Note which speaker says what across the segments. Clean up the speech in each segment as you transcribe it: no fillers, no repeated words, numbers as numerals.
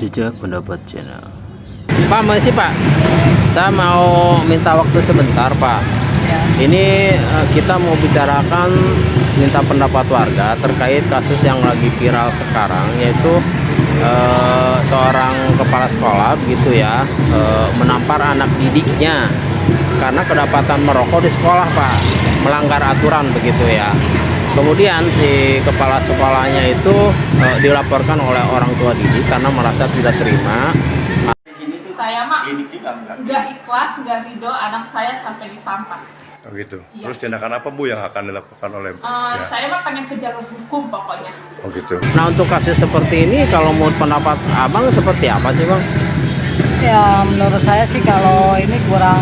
Speaker 1: Jejak Pendapat Channel.
Speaker 2: Pak, masih Pak, saya mau minta waktu sebentar Pak.
Speaker 3: Ya.
Speaker 2: Ini kita mau bicarakan, minta pendapat warga terkait kasus yang lagi viral sekarang, yaitu seorang kepala sekolah begitu ya, menampar anak didiknya karena kedapatan merokok di sekolah Pak, melanggar aturan begitu ya. Kemudian si kepala sekolahnya itu dilaporkan oleh orang tua didik karena merasa tidak terima.
Speaker 4: Saya mah nggak ikhlas, nggak ridho anak saya sampai ditampar.
Speaker 5: Oh gitu.
Speaker 4: Iya.
Speaker 5: Terus tindakan apa Bu yang akan dilakukan oleh ya?
Speaker 4: Saya mah pengen ke jalur hukum pokoknya.
Speaker 5: Oh gitu.
Speaker 2: Nah, untuk kasus seperti ini, kalau menurut pendapat Abang seperti apa sih Bang?
Speaker 3: Ya menurut saya sih kalau ini kurang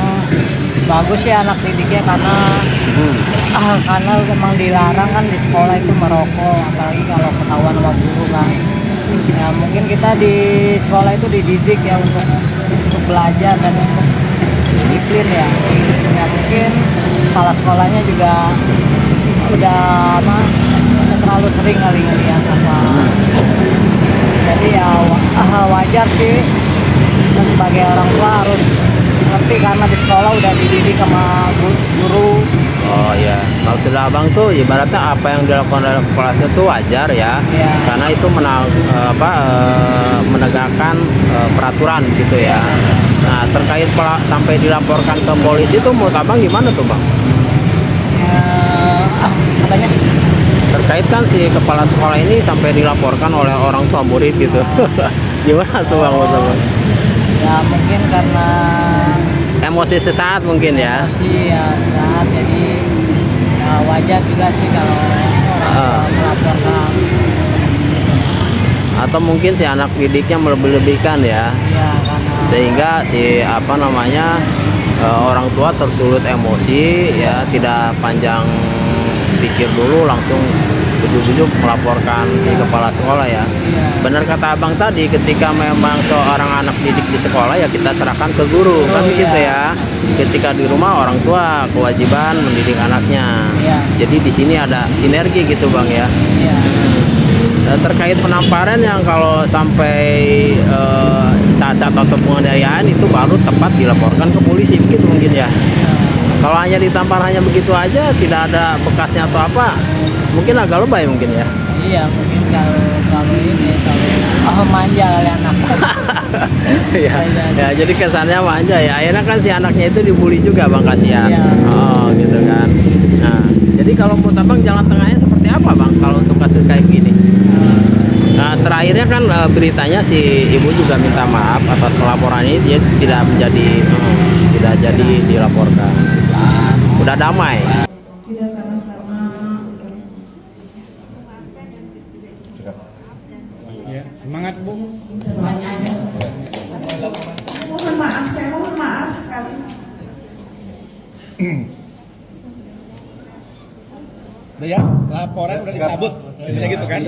Speaker 3: bagus ya anak didiknya karena memang dilarang kan di sekolah itu merokok, apalagi kalau ketahuan sama guru kan. Ya mungkin kita di sekolah itu dididik ya untuk belajar dan untuk disiplin ya. Ya mungkin kepala sekolahnya juga udah terlalu sering kali ngeliat apa. Jadi ya wajar sih kita sebagai orang tua harus ngerti karena di sekolah udah dididik sama guru.
Speaker 2: Oh ya, maksud Abang tuh ibaratnya apa yang dilakukan oleh kepala sekolah itu wajar ya,
Speaker 3: Ya.
Speaker 2: karena itu menegakkan peraturan gitu ya. Nah, terkait sampai dilaporkan ke polisi itu menurut Abang gimana tuh Bang?
Speaker 3: Katanya
Speaker 2: Terkait kan si kepala sekolah ini sampai dilaporkan oleh orang tua murid gitu. Gimana tuh Bang menurut Abang?
Speaker 3: ya mungkin karena
Speaker 2: Emosi sesaat mungkin ya.
Speaker 3: emosi ya saat jadi ya wajar juga sih kalau orang tua melaporkan
Speaker 2: Atau mungkin si anak didiknya melebih-lebihkan ya.
Speaker 3: ya karena
Speaker 2: Sehingga si orang tua tersulut emosi ya, tidak panjang pikir dulu langsung ujuk-ujuk melaporkan di kepala sekolah ya. Benar kata Abang tadi, ketika memang seorang anak didik di sekolah ya kita serahkan ke guru kan begitu ya. Ketika di rumah orang tua kewajiban mendidik anaknya.
Speaker 3: Iya.
Speaker 2: Jadi di sini ada sinergi gitu Bang ya.
Speaker 3: ya,
Speaker 2: Terkait penamparan yang kalau sampai cacat atau penganiayaan itu baru tepat dilaporkan ke polisi begitu mungkin ya. Kalau hanya ditampar hanya begitu aja, tidak ada bekasnya atau apa, mungkin agak lebay mungkin ya.
Speaker 3: iya mungkin kalau ini kalau manja kali anak.
Speaker 2: ya, ya, jadi kesannya manja ya. Akhirnya kan si anaknya itu dibully juga Bang, kasihan.
Speaker 3: Iya.
Speaker 2: Oh gitu kan. Nah, jadi kalau menurut Abang jalan tengahnya seperti apa Bang kalau untuk kasus kayak gini? Nah, terakhirnya kan beritanya si ibu juga minta maaf atas pelaporan ini, dia tidak jadi dilaporkan. Udah damai.
Speaker 4: Tidak sama-sama.
Speaker 6: Ya, semangat Bu.
Speaker 4: Mohon maaf, saya mohon maaf sekali.
Speaker 6: Udah ya, laporan udah disabut. Intinya gitu kan.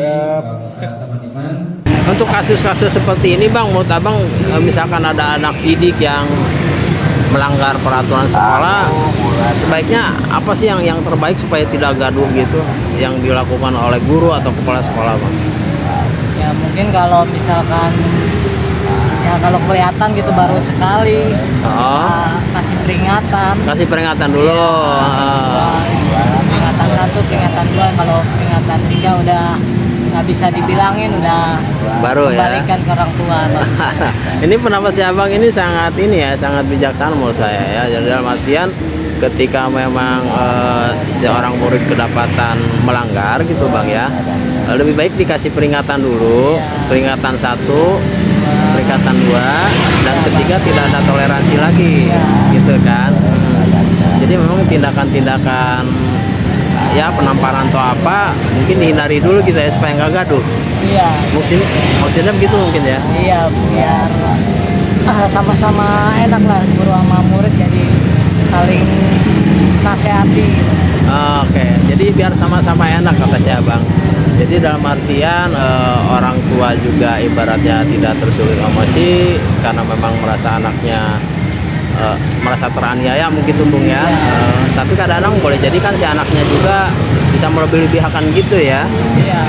Speaker 2: Untuk kasus-kasus seperti ini Bang, menurut Abang misalkan ada anak didik yang melanggar peraturan sekolah, sebaiknya apa sih yang terbaik supaya tidak gaduh gitu yang dilakukan oleh guru atau kepala sekolah Bang?
Speaker 3: Ya mungkin kalau misalkan ya kalau kelihatan gitu baru sekali kasih peringatan
Speaker 2: dulu.
Speaker 3: Peringatan 1, peringatan 2, kalau peringatan 3 udah nggak bisa dibilangin, udah
Speaker 2: Baru ya.
Speaker 3: kembalikan ke orang tua.
Speaker 2: Ini pendapat si Abang ini sangat bijaksana menurut saya ya. Jadi dalam artian ketika memang seorang murid kedapatan melanggar gitu Bang ya, lebih baik dikasih peringatan dulu, peringatan 1, peringatan 2, dan ketiga tidak ada toleransi lagi gitu kan. Jadi memang tindakan-tindakan ya penamparan atau apa mungkin dihindari dulu gitu ya supaya nggak gaduh.
Speaker 3: Iya.
Speaker 2: Maksudnya begitu mungkin ya.
Speaker 3: Iya, biar sama-sama enak lah guru sama murid, jadi saling nasihati.
Speaker 2: Oke, jadi biar sama-sama enak kata si Abang. Jadi dalam artian orang tua juga ibaratnya tidak tersulut emosi karena memang merasa anaknya merasa teraniaya mungkin tuh Bung ya. Tapi kadang-kadang boleh jadi kan si anaknya juga bisa melebih-lebihkan gitu ya.
Speaker 3: Iya.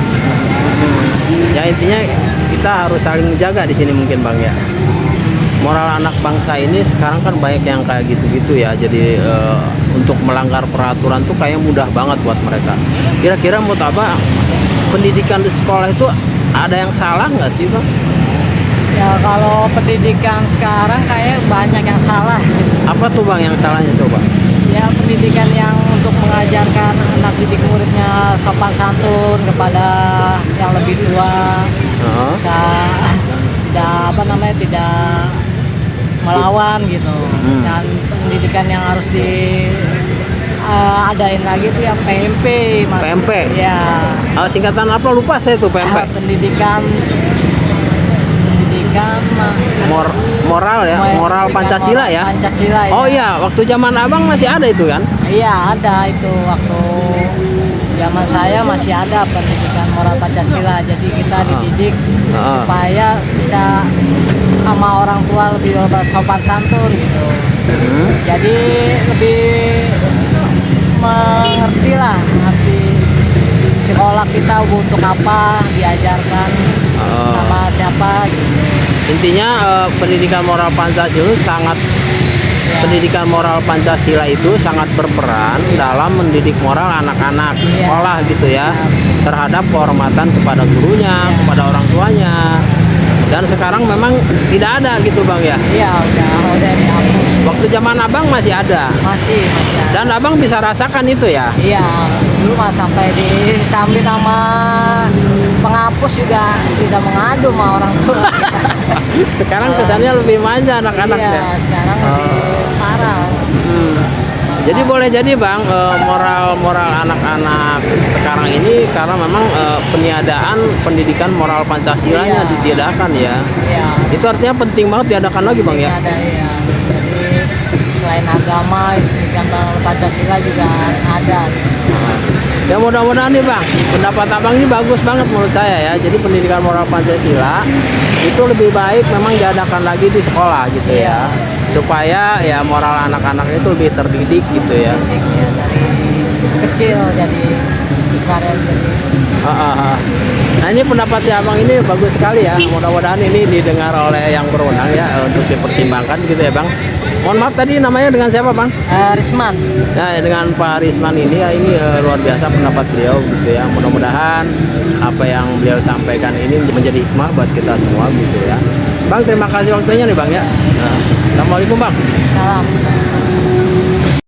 Speaker 2: Ya intinya kita harus saling menjaga di sini mungkin Bang ya. Moral anak bangsa ini sekarang kan banyak yang kayak gitu-gitu ya. Jadi untuk melanggar peraturan tuh kayak mudah banget buat mereka. Kira-kira menurut Abang, pendidikan di sekolah itu ada yang salah nggak sih Bang?
Speaker 3: Ya kalau pendidikan sekarang kayak banyak yang salah.
Speaker 2: Apa tuh Bang yang salahnya coba?
Speaker 3: Ya pendidikan yang untuk mengajarkan anak didik muridnya sopan santun kepada yang lebih tua,
Speaker 2: Heeh.
Speaker 3: bisa tidak melawan gitu. Dan pendidikan yang harus adain lagi itu yang PMP, Mas.
Speaker 2: PMP?
Speaker 3: Ya.
Speaker 2: Singkatan apa lupa saya tuh PMP?
Speaker 3: Pendidikan
Speaker 2: Moral ya, moral Pancasila ya.
Speaker 3: Pancasila ya.
Speaker 2: Oh iya, waktu zaman Abang masih ada itu kan?
Speaker 3: Iya ada itu waktu zaman saya masih ada pendidikan moral Pancasila. Jadi kita dididik supaya bisa sama orang tua lebih sopan santun gitu. Jadi lebih mengerti lah arti sekolah kita untuk apa, diajarkan sama siapa gitu.
Speaker 2: Intinya pendidikan moral Pancasila pendidikan moral Pancasila itu sangat berperan dalam mendidik moral anak-anak sekolah gitu ya, terhadap kehormatan kepada gurunya, kepada orang tuanya. Dan sekarang memang tidak ada gitu Bang ya.
Speaker 3: Iya udah dihapus.
Speaker 2: Waktu zaman Abang masih ada.
Speaker 3: Masih ada.
Speaker 2: Dan Abang bisa rasakan itu ya.
Speaker 3: Iya, dulu mah sampai disambit sama penghapus juga tidak mengadu sama orang tua.
Speaker 2: Sekarang kesannya lebih manja anak-anak
Speaker 3: Iya,
Speaker 2: ya.
Speaker 3: sekarang lebih parah.
Speaker 2: Jadi boleh jadi Bang, moral anak-anak sekarang ini karena memang peniadaan pendidikan moral Pancasilanya ditiadakan ya.
Speaker 3: Iya.
Speaker 2: Itu artinya penting banget diadakan lagi Bang ya.
Speaker 3: Ada ya. Jadi selain agama, pendidikan Pancasila juga ada.
Speaker 2: Ya mudah-mudahan nih Bang, pendapat Abang ini bagus banget menurut saya ya. Jadi pendidikan moral Pancasila itu lebih baik memang diadakan lagi di sekolah gitu ya. Supaya ya moral anak-anak itu lebih terdidik gitu ya.
Speaker 3: Dari kecil jadi besar ya jadi.
Speaker 2: Nah ini pendapatnya Abang ini bagus sekali ya. Mudah-mudahan ini didengar oleh yang berwenang ya untuk dipertimbangkan gitu ya Bang. Mohon maaf tadi namanya dengan siapa Bang?
Speaker 3: Risman.
Speaker 2: Nah dengan Pak Risman ini ya ini luar biasa pendapat beliau gitu ya. Mudah-mudahan apa yang beliau sampaikan ini menjadi hikmah buat kita semua gitu ya. Bang terima kasih waktunya nih Bang ya. Assalamualaikum Bang.
Speaker 3: Salam.